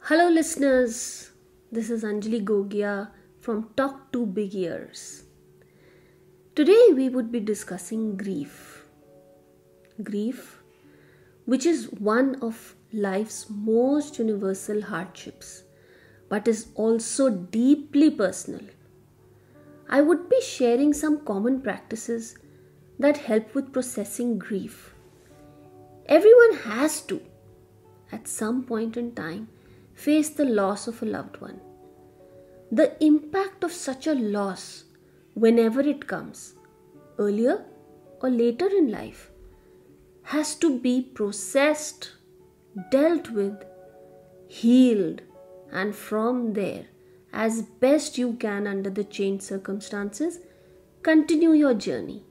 Hello, listeners. This is Anjali Gogia from Talk to Big Ears. Today, we would be discussing grief. Grief, which is one of life's most universal hardships, but is also deeply personal. I would be sharing some common practices that help with processing grief. Everyone has to, at some point in time, face the loss of a loved one. The impact of such a loss, whenever it comes, earlier or later in life, has to be processed, dealt with, healed, and from there, as best you can under the changed circumstances, continue your journey.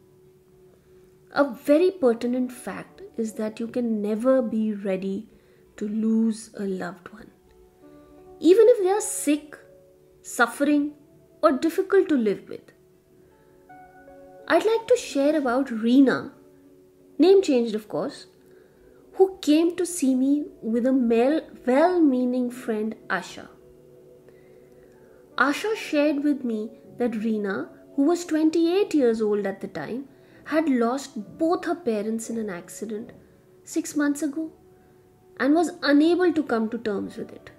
A very pertinent fact is that you can never be ready to lose a loved one. Even if they are sick, suffering, or difficult to live with. I'd like to share about Reena, name changed of course, who came to see me with a well-meaning friend Asha. Asha shared with me that Reena, who was 28 years old at the time, had lost both her parents in an accident 6 months ago and was unable to come to terms with it,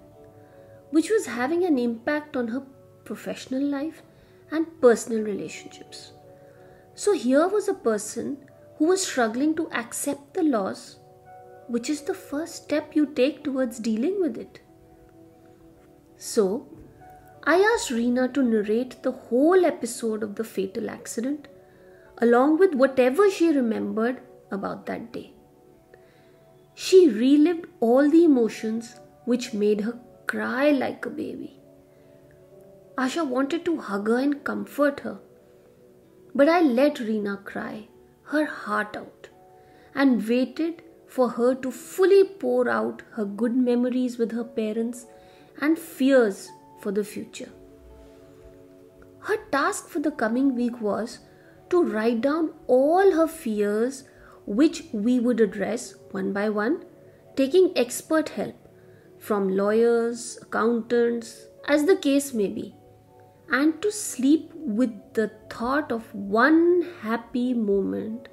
which was having an impact on her professional life and personal relationships. So here was a person who was struggling to accept the loss, which is the first step you take towards dealing with it. So, I asked Reena to narrate the whole episode of the fatal accident, along with whatever she remembered about that day. She relived all the emotions which made her cry like a baby. Asha wanted to hug her and comfort her, but I let Reena cry her heart out and waited for her to fully pour out her good memories with her parents and fears for the future. Her task for the coming week was to write down all her fears, which we would address one by one, taking expert help from lawyers, accountants, as the case may be, and to sleep with the thought of one happy moment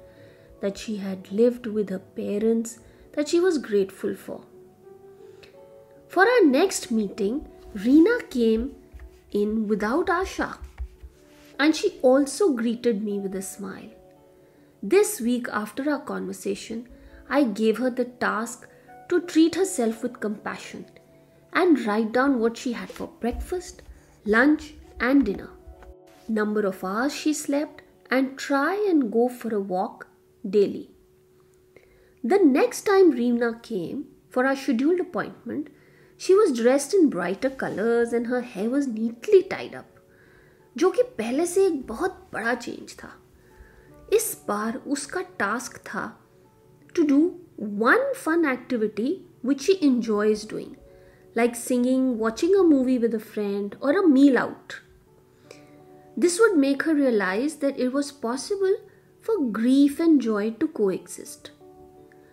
that she had lived with her parents that she was grateful for. For our next meeting, Reena came in without Asha, and she also greeted me with a smile. This week after our conversation, I gave her the task to treat herself with compassion and write down what she had for breakfast, lunch and dinner, number of hours she slept, and try and go for a walk daily. The next time Reena came for our scheduled appointment, she was dressed in brighter colors and her hair was neatly tied up, जो कि पहले से एक बहुत बड़ा change था. इस बार उसका टास्क था to do one fun activity which she enjoys doing, like singing, watching a movie with a friend, or a meal out. This would make her realize that it was possible for grief and joy to coexist,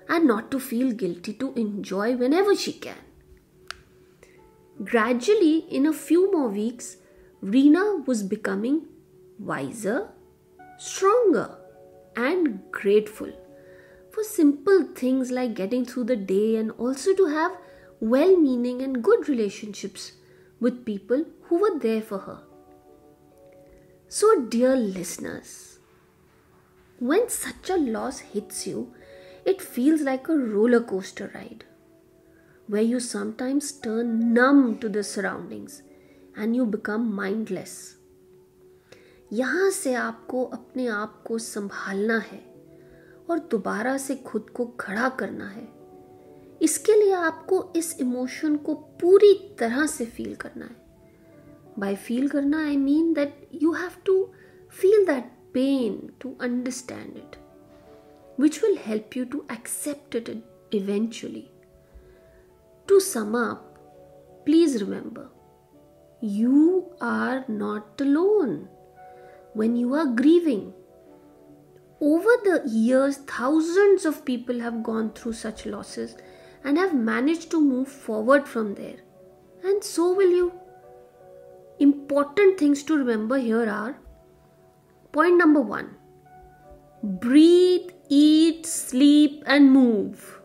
and not to feel guilty to enjoy whenever she can. Gradually, in a few more weeks, Reena was becoming wiser, stronger, and grateful for simple things like getting through the day, and also to have well-meaning and good relationships with people who were there for her. So, dear listeners, when such a loss hits you, it feels like a roller coaster ride, where you sometimes turn numb to the surroundings and you become mindless. यहाँ से आपको अपने आप को संभालना है और दोबारा से खुद को खड़ा करना है. इसके लिए आपको इस इमोशन को पूरी तरह से फील करना है. By feel करना, I mean that you have to feel that pain to understand it, which will help you to accept it eventually. To sum up, please remember, you are not alone when you are grieving. Over the years, thousands of people have gone through such losses and have managed to move forward from there. and so will you. Important things to remember here are: point number 1, breathe, eat, sleep, and move.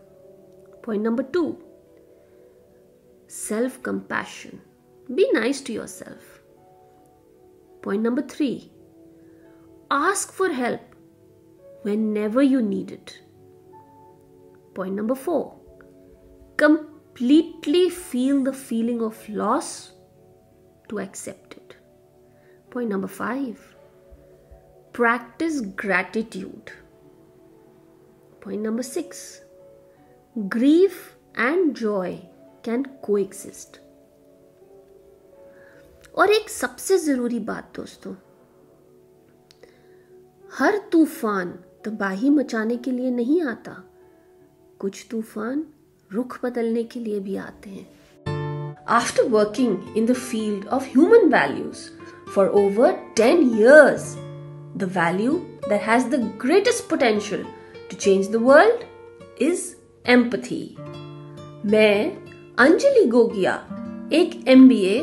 Point number 2, self-compassion. Be nice to yourself. Point number 3, ask for help whenever you need it. Point number 4, completely feel the feeling of loss to accept it. Point number 5, practice gratitude. Point number 6, grief and joy can coexist. और एक सबसे जरूरी बात दोस्तों, हर तूफान तबाही मचाने के लिए नहीं आता, कुछ तूफान रुख बदलने के लिए भी आते हैं. After working in the field of human values for over 10 years, the value that has the greatest potential to change the world is empathy. मैं अंजलि गोगिया, एक MBA,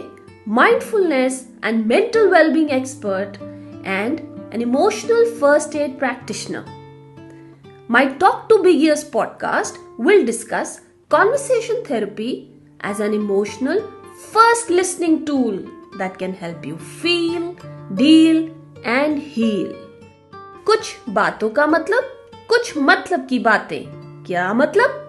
Mindfulness and mental well-being expert and an emotional first aid practitioner. My Talk to Beginners podcast will discuss conversation therapy as an emotional first listening tool that can help you feel, deal and heal. कुछ बातों का मतलब, कुछ मतलब की बातें. क्या मतलब?